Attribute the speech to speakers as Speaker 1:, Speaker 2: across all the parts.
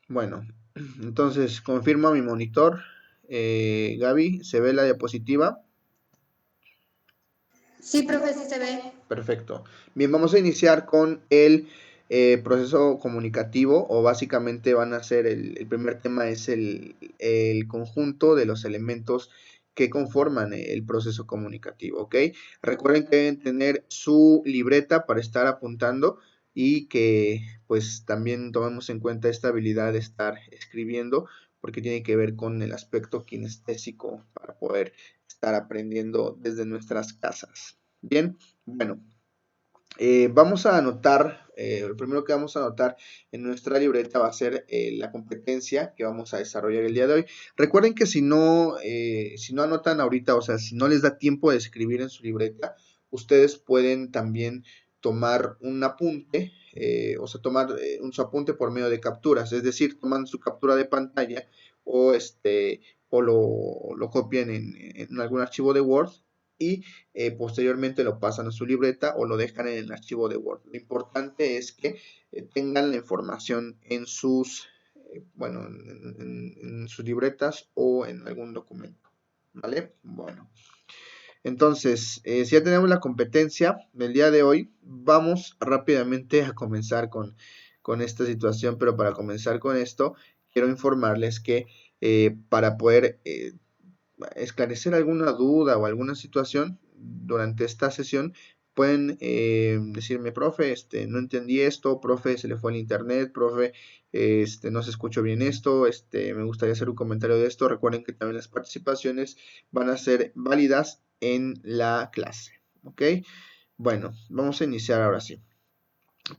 Speaker 1: Bueno, entonces confirma mi monitor. Gaby, ¿se ve la diapositiva?
Speaker 2: Sí, profe, sí se ve.
Speaker 1: Perfecto. Bien, vamos a iniciar con el proceso comunicativo o básicamente van a ser el primer tema es el conjunto de los elementos que conforman el proceso comunicativo, ¿ok? Recuerden que deben tener su libreta para estar apuntando y que pues también tomemos en cuenta esta habilidad de estar escribiendo porque tiene que ver con el aspecto kinestésico para poder estar aprendiendo desde nuestras casas. Bien, bueno, vamos a anotar, lo primero que vamos a anotar en nuestra libreta va a ser la competencia que vamos a desarrollar el día de hoy. Recuerden que si no anotan ahorita, o sea, si no les da tiempo de escribir en su libreta, ustedes pueden también tomar un apunte, o sea, tomar su apunte por medio de capturas, es decir, toman su captura de pantalla o lo copian en algún archivo de Word y posteriormente lo pasan a su libreta o lo dejan en el archivo de Word. Lo importante es que tengan la información en bueno, en sus libretas o en algún documento, ¿vale? Bueno, entonces, si ya tenemos la competencia del día de hoy, vamos rápidamente a comenzar con esta situación, pero para comenzar con esto, quiero informarles que para poder esclarecer alguna duda o alguna situación durante esta sesión, pueden decirme, profe, no entendí esto, profe, se le fue el internet, profe, no se escuchó bien esto, me gustaría hacer un comentario de esto. Recuerden que también las participaciones van a ser válidas en la clase, ¿ok? Bueno, vamos a iniciar ahora sí.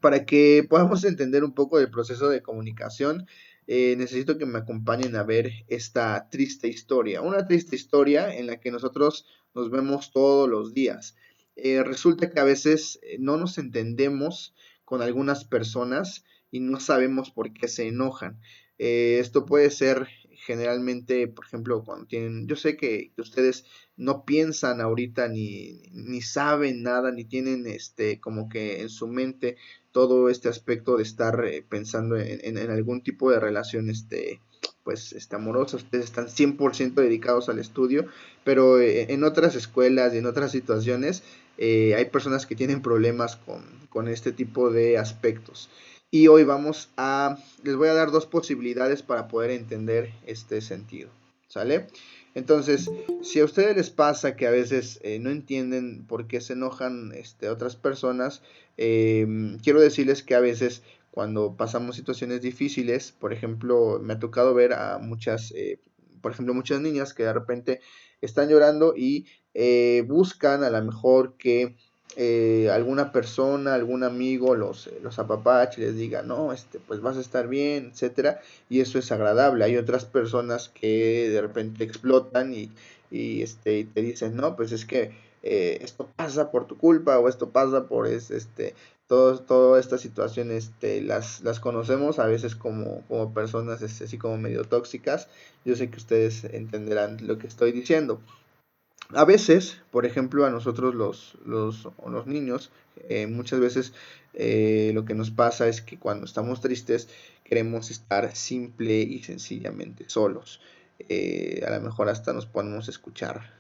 Speaker 1: Para que podamos entender un poco del proceso de comunicación, necesito que me acompañen a ver esta triste historia. Una triste historia en la que nosotros nos vemos todos los días. Resulta que a veces no nos entendemos con algunas personas y no sabemos por qué se enojan. Esto puede ser generalmente, por ejemplo, cuando tienen, yo sé que ustedes no piensan ahorita ni saben nada, ni tienen como que en su mente todo este aspecto de estar pensando en algún tipo de relación pues amorosa. Ustedes están 100% dedicados al estudio, pero en otras escuelas y en otras situaciones hay personas que tienen problemas con este tipo de aspectos. Y hoy les voy a dar dos posibilidades para poder entender este sentido, ¿sale? Entonces, si a ustedes les pasa que a veces no entienden por qué se enojan otras personas, quiero decirles que a veces cuando pasamos situaciones difíciles, por ejemplo, me ha tocado ver a por ejemplo, muchas niñas que de repente están llorando y buscan a lo mejor que alguna persona, algún amigo los apapache, les diga, no, pues vas a estar bien, etcétera, y eso es agradable. Hay otras personas que de repente explotan y te dicen, no, pues es que esto pasa por tu culpa o esto pasa por toda esta situación las conocemos a veces como personas así como medio tóxicas. Yo sé que ustedes entenderán lo que estoy diciendo. A veces, por ejemplo, a nosotros los niños, muchas veces lo que nos pasa es que cuando estamos tristes queremos estar simple y sencillamente solos. A lo mejor hasta nos ponemos a escuchar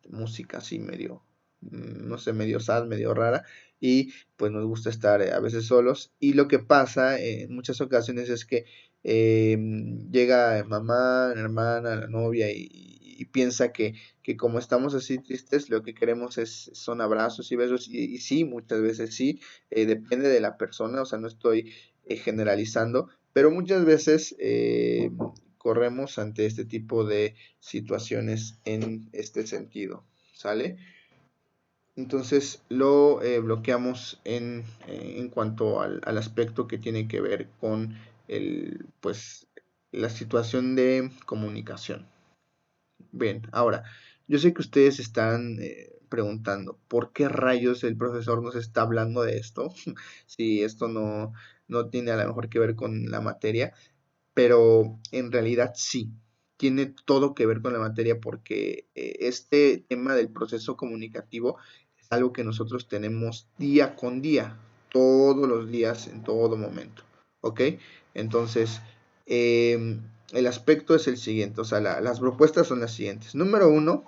Speaker 1: música así medio, no sé, medio sad, medio rara, y pues nos gusta estar a veces solos. Y lo que pasa en muchas ocasiones es que eh, llega mamá, la hermana, la novia y piensa que como estamos así tristes, lo que queremos son abrazos y besos, y sí, muchas veces sí, depende de la persona, o sea, no estoy generalizando, pero muchas veces corremos ante este tipo de situaciones en este sentido, ¿sale? Entonces lo bloqueamos en cuanto al aspecto que tiene que ver con pues, la situación de comunicación. Bien, ahora, yo sé que ustedes están preguntando, ¿por qué rayos el profesor nos está hablando de esto? Si esto no tiene a lo mejor que ver con la materia, pero en realidad sí, tiene todo que ver con la materia porque este tema del proceso comunicativo es algo que nosotros tenemos día con día, todos los días, en todo momento, ¿ok? Entonces, el aspecto es el siguiente, o sea, las propuestas son las siguientes. Número uno,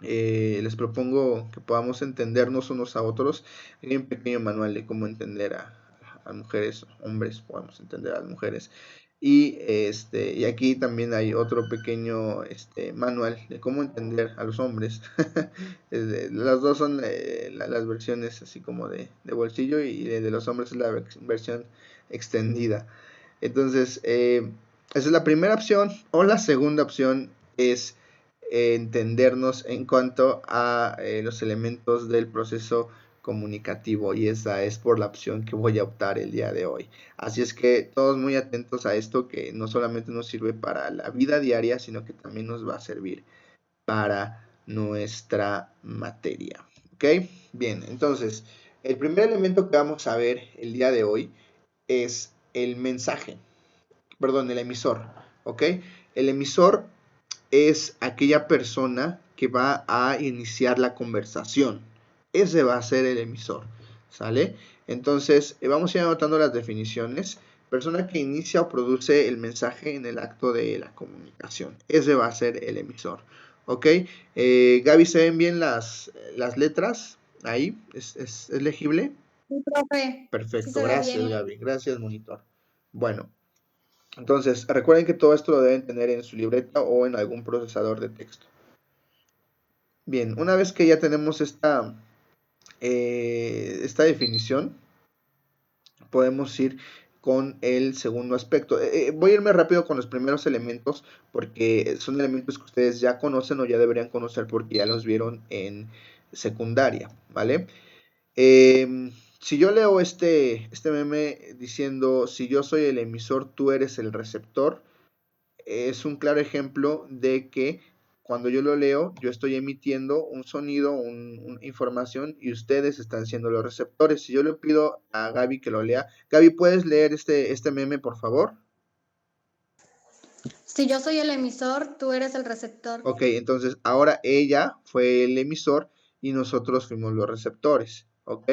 Speaker 1: les propongo que podamos entendernos unos a otros. Hay un pequeño manual de cómo entender a mujeres, hombres, podemos entender a las mujeres. Y aquí también hay otro pequeño manual de cómo entender a los hombres. Las dos son las versiones así como de bolsillo, y de los hombres es la versión extendida. Entonces, esa es la primera opción. O la segunda opción es entendernos en cuanto a los elementos del proceso comunicativo, y esa es por la opción que voy a optar el día de hoy. Así es que todos muy atentos a esto, que no solamente nos sirve para la vida diaria, sino que también nos va a servir para nuestra materia. ¿Ok? Bien, entonces, el primer elemento que vamos a ver el día de hoy es el mensaje, perdón, el emisor. ¿Ok? El emisor es aquella persona que va a iniciar la conversación. Ese va a ser el emisor, ¿sale? Entonces, vamos a ir anotando las definiciones. Persona que inicia o produce el mensaje en el acto de la comunicación. Ese va a ser el emisor. ¿Ok? Gaby, ¿se ven bien las letras? Ahí, ¿es legible?
Speaker 2: Sí, profe, sí
Speaker 1: Perfecto,
Speaker 2: se ve
Speaker 1: gracias
Speaker 2: bien.
Speaker 1: Gaby, gracias monitor. Bueno, entonces recuerden que todo esto lo deben tener en su libreta o en algún procesador de texto. Bien, una vez que ya tenemos esta definición, podemos ir con el segundo aspecto. Voy a irme rápido con los primeros elementos, porque son elementos que ustedes ya conocen o ya deberían conocer porque ya los vieron en secundaria, ¿vale? Si yo leo este meme diciendo: si yo soy el emisor, tú eres el receptor, es un claro ejemplo de que cuando yo lo leo, yo estoy emitiendo un sonido, una información, y ustedes están siendo los receptores. Si yo le pido a Gaby que lo lea, Gaby, ¿puedes leer este meme, por favor?
Speaker 2: Si yo soy el emisor, tú eres el receptor.
Speaker 1: Ok, entonces ahora ella fue el emisor y nosotros fuimos los receptores. Ok,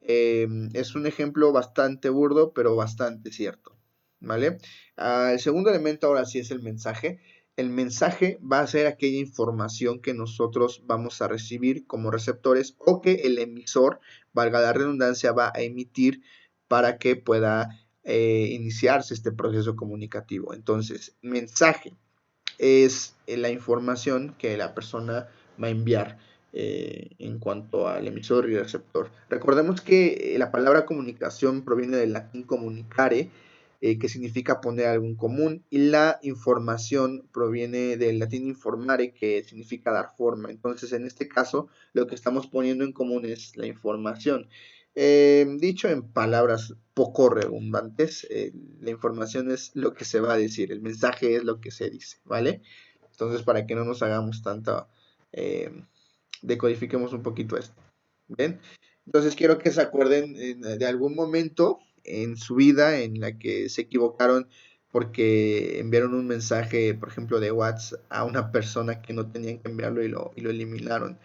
Speaker 1: es un ejemplo bastante burdo, pero bastante cierto. ¿Vale? El segundo elemento ahora sí es el mensaje. El mensaje va a ser aquella información que nosotros vamos a recibir como receptores, o que el emisor, valga la redundancia, va a emitir para que pueda iniciarse este proceso comunicativo. Entonces, mensaje es la información que la persona va a enviar en cuanto al emisor y receptor. Recordemos que la palabra comunicación proviene del latín comunicare, que significa poner algo en común, y la información proviene del latín informare, que significa dar forma. Entonces, en este caso, lo que estamos poniendo en común es la información. Dicho en palabras poco redundantes, la información es lo que se va a decir, el mensaje es lo que se dice, ¿vale? Entonces, para que no nos hagamos tanta, eh, decodifiquemos un poquito esto, ¿bien? Entonces, quiero que se acuerden de algún momento en su vida en la que se equivocaron porque enviaron un mensaje, por ejemplo, de WhatsApp a una persona que no tenían que enviarlo, y lo eliminaron.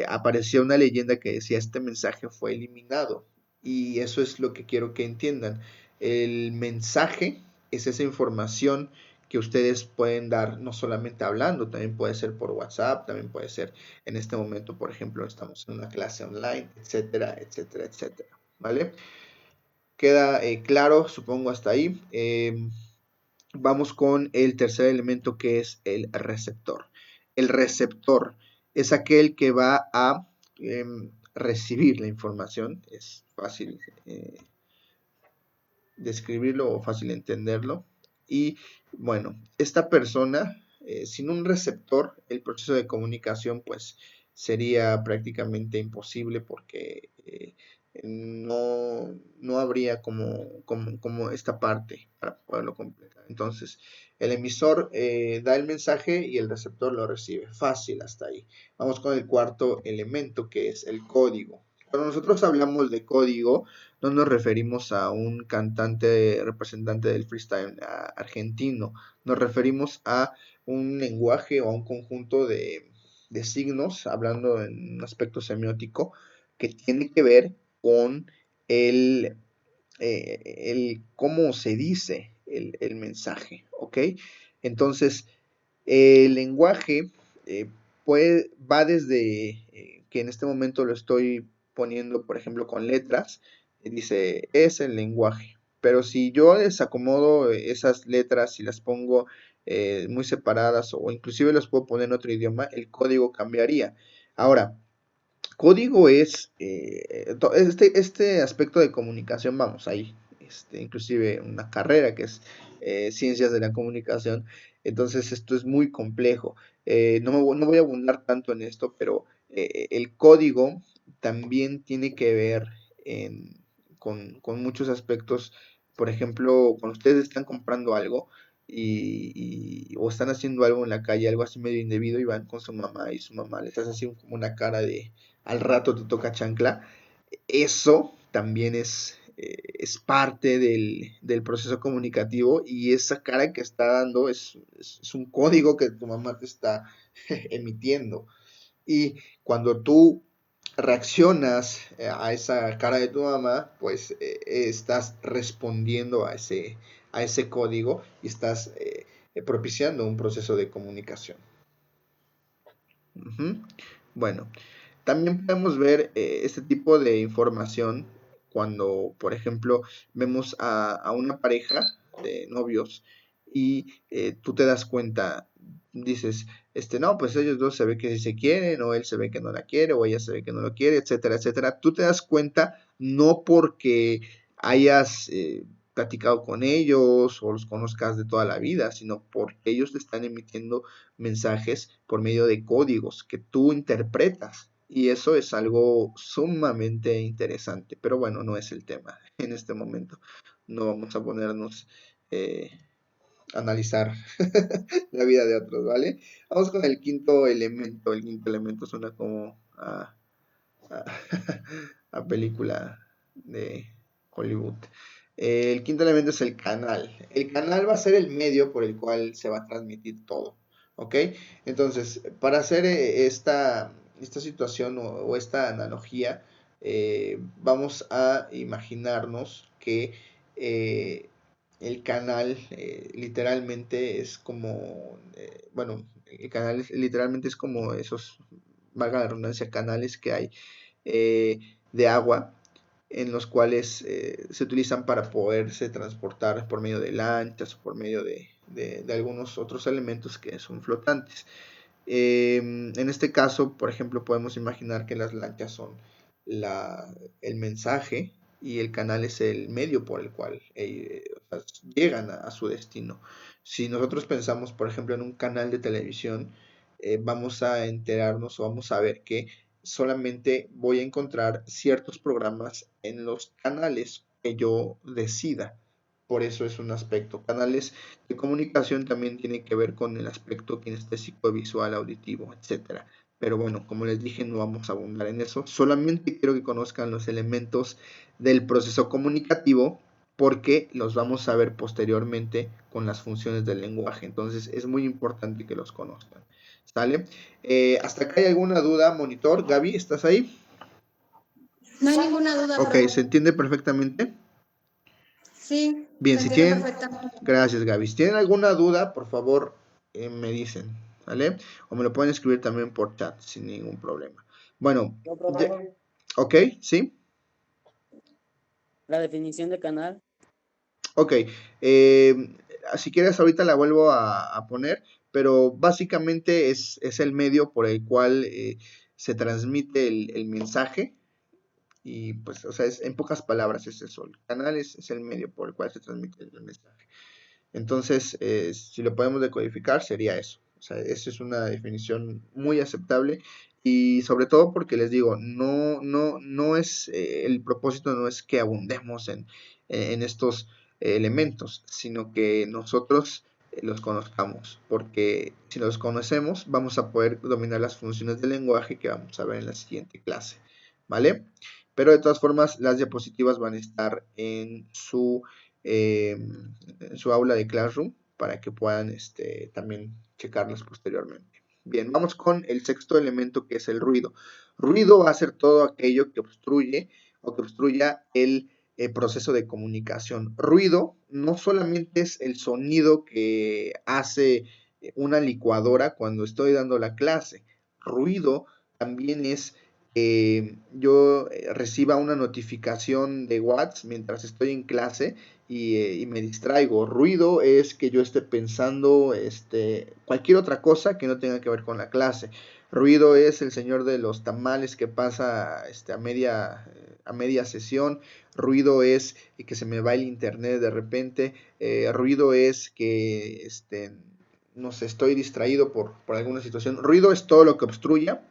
Speaker 1: Apareció una leyenda que decía: este mensaje fue eliminado. Y eso es lo que quiero que entiendan. El mensaje es esa información que ustedes pueden dar, no solamente hablando, también puede ser por WhatsApp, también puede ser en este momento, por ejemplo, estamos en una clase online, etcétera, etcétera, etcétera. ¿Vale? Queda claro, supongo, hasta ahí. Vamos con el tercer elemento, que es el receptor. El receptor es aquel que va a recibir la información. Es fácil describirlo o fácil entenderlo. Y bueno, esta persona, sin un receptor, el proceso de comunicación pues sería prácticamente imposible, porque no habría como esta parte para poderlo completar. Entonces, el emisor da el mensaje y el receptor lo recibe. Fácil hasta ahí. Vamos con el cuarto elemento, que es el código. Cuando nosotros hablamos de código, no nos referimos a un cantante representante del freestyle argentino, nos referimos a un lenguaje o a un conjunto de signos, hablando en un aspecto semiótico, que tiene que ver con el, el cómo se dice el mensaje, ¿ok? Entonces, el lenguaje va desde que en este momento lo estoy poniendo, por ejemplo, con letras, dice, es el lenguaje. Pero si yo desacomodo esas letras y las pongo muy separadas o inclusive las puedo poner en otro idioma, el código cambiaría. Ahora, código es este aspecto de comunicación, vamos, ahí, inclusive una carrera que es ciencias de la comunicación, entonces esto es muy complejo. No voy a abundar tanto en esto, pero el código también tiene que ver con muchos aspectos. Por ejemplo, cuando ustedes están comprando algo o están haciendo algo en la calle, algo así medio indebido, y van con su mamá y su mamá les hace así como una cara de al rato te toca chancla, eso también es parte del proceso comunicativo, y esa cara que está dando es un código que tu mamá te está emitiendo. Y cuando tú reaccionas a esa cara de tu mamá, pues estás respondiendo a ese código y estás propiciando un proceso de comunicación. Ujú. Bueno, también podemos ver este tipo de información cuando, por ejemplo, vemos a una pareja de novios y tú te das cuenta, dices, no, pues ellos dos se ve que sí se quieren, o él se ve que no la quiere, o ella se ve que no lo quiere, etcétera, etcétera. Tú te das cuenta no porque hayas platicado con ellos o los conozcas de toda la vida, sino porque ellos te están emitiendo mensajes por medio de códigos que tú interpretas. Y eso es algo sumamente interesante. Pero bueno, no es el tema en este momento. No vamos a ponernos a analizar la vida de otros, ¿vale? Vamos con el quinto elemento. El quinto elemento suena como a, a película de Hollywood. El quinto elemento es el canal. El canal va a ser el medio por el cual se va a transmitir todo. ¿Ok? Entonces, para hacer esta situación o esta analogía, vamos a imaginarnos que el canal literalmente es como, bueno, el canal literalmente es como esos, valga la redundancia, canales que hay de agua en los cuales se utilizan para poderse transportar por medio de lanchas o por medio de algunos otros elementos que son flotantes. En este caso, por ejemplo, podemos imaginar que las lanchas son el mensaje y el canal es el medio por el cual o sea, llegan a su destino. Si nosotros pensamos, por ejemplo, en un canal de televisión, vamos a enterarnos o vamos a ver que solamente voy a encontrar ciertos programas en los canales que yo decida. Por eso es un aspecto. Canales de comunicación también tiene que ver con el aspecto kinestésico, visual, auditivo, etcétera. Pero bueno, como les dije, no vamos a abundar en eso. Solamente quiero que conozcan los elementos del proceso comunicativo, porque los vamos a ver posteriormente con las funciones del lenguaje. Entonces es muy importante que los conozcan. ¿Sale? ¿Hasta acá hay alguna duda, monitor? Gaby, ¿estás ahí?
Speaker 2: No hay ninguna duda,
Speaker 1: Ok,
Speaker 2: profe.
Speaker 1: ¿se entiende perfectamente?
Speaker 2: Sí,
Speaker 1: Bien,
Speaker 2: se
Speaker 1: si
Speaker 2: entiende
Speaker 1: tienen,
Speaker 2: perfectamente.
Speaker 1: gracias Gaby. Si tienen alguna duda, por favor, me dicen, ¿vale? O me lo pueden escribir también por chat, sin ningún problema. Bueno,
Speaker 3: No, profe,
Speaker 1: ok, ¿sí?
Speaker 3: la definición de canal.
Speaker 1: Ok, si quieres ahorita la vuelvo a poner, pero básicamente es el medio por el cual se transmite el mensaje. Y pues, o sea, en pocas palabras es eso. El canal es el medio por el cual se transmite el mensaje. Entonces, si lo podemos decodificar, sería eso. O sea, esa es una definición muy aceptable, y sobre todo porque les digo, no es, el propósito no es que abundemos en estos elementos, sino que nosotros los conozcamos, porque si los conocemos vamos a poder dominar las funciones del lenguaje que vamos a ver en la siguiente clase, ¿vale? Pero de todas formas, las diapositivas van a estar en su aula de Classroom para que puedan también checarlas posteriormente. Bien, vamos con el sexto elemento, que es el ruido. Ruido va a ser todo aquello que obstruye o que obstruya proceso de comunicación. Ruido no solamente es el sonido que hace una licuadora cuando estoy dando la clase. Ruido también es yo reciba una notificación de WhatsApp mientras estoy en clase y me distraigo. Ruido es que yo esté pensando cualquier otra cosa que no tenga que ver con la clase. Ruido es el señor de los tamales que pasa a media sesión. Ruido es que se me va el internet de repente. Ruido es que no sé, estoy distraído por alguna situación. Ruido es todo lo que obstruya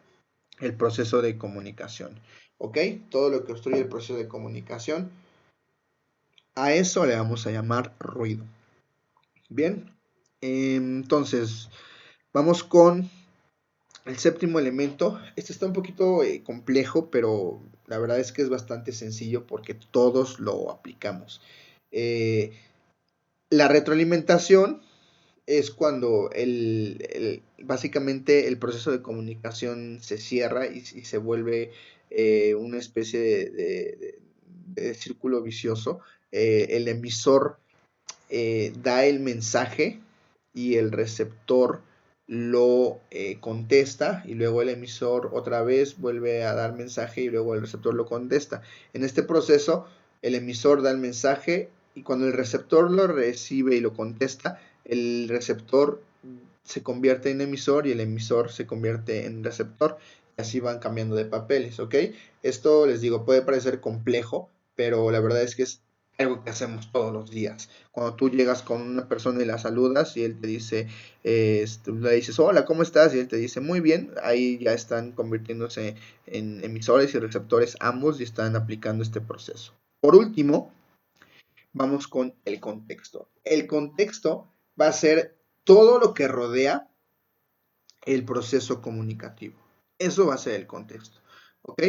Speaker 1: el proceso de comunicación. ¿Ok? Todo lo que obstruye el proceso de comunicación, a eso le vamos a llamar ruido. Bien, entonces vamos con el séptimo elemento. Este está un poquito complejo, pero la verdad es que es bastante sencillo porque todos lo aplicamos. La retroalimentación es cuando básicamente el proceso de comunicación se cierra y se vuelve una especie de círculo vicioso. El emisor da el mensaje y el receptor lo contesta y luego el emisor otra vez vuelve a dar mensaje y luego el receptor lo contesta. En este proceso el emisor da el mensaje y cuando el receptor lo recibe y lo contesta, el receptor se convierte en emisor y el emisor se convierte en receptor. Y así van cambiando de papeles, ¿ok? Esto les digo, puede parecer complejo, pero la verdad es que es algo que hacemos todos los días. Cuando tú llegas con una persona y la saludas y él te dice, le dices, hola, ¿cómo estás? Y él te dice, muy bien, ahí ya están convirtiéndose en emisores y receptores ambos y están aplicando este proceso. Por último, vamos con el contexto. El contexto va a ser todo lo que rodea el proceso comunicativo. Eso va a ser el contexto. ¿Ok?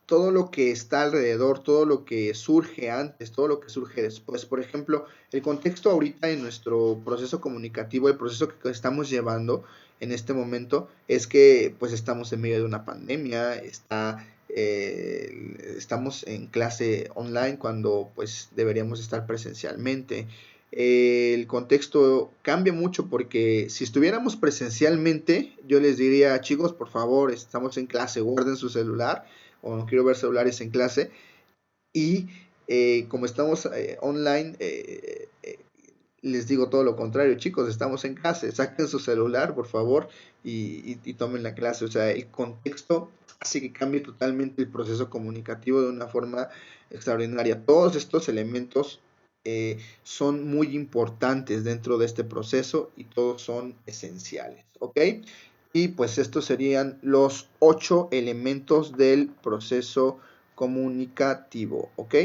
Speaker 1: Todo lo que está alrededor, todo lo que surge antes, todo lo que surge después. Por ejemplo, el contexto ahorita en nuestro proceso comunicativo, el proceso que estamos llevando en este momento es que pues estamos en medio de una pandemia, estamos en clase online cuando pues deberíamos estar presencialmente. El contexto cambia mucho porque si estuviéramos presencialmente, yo les diría, chicos, por favor, estamos en clase, guarden su celular o no quiero ver celulares en clase. Y como estamos online, les digo todo lo contrario, chicos, estamos en clase, saquen su celular, por favor, y tomen la clase. O sea, el contexto hace que cambie totalmente el proceso comunicativo de una forma extraordinaria. Todos estos elementos son muy importantes dentro de este proceso y todos son esenciales, ¿ok? Y pues estos serían los 8 elementos del proceso comunicativo, ¿ok?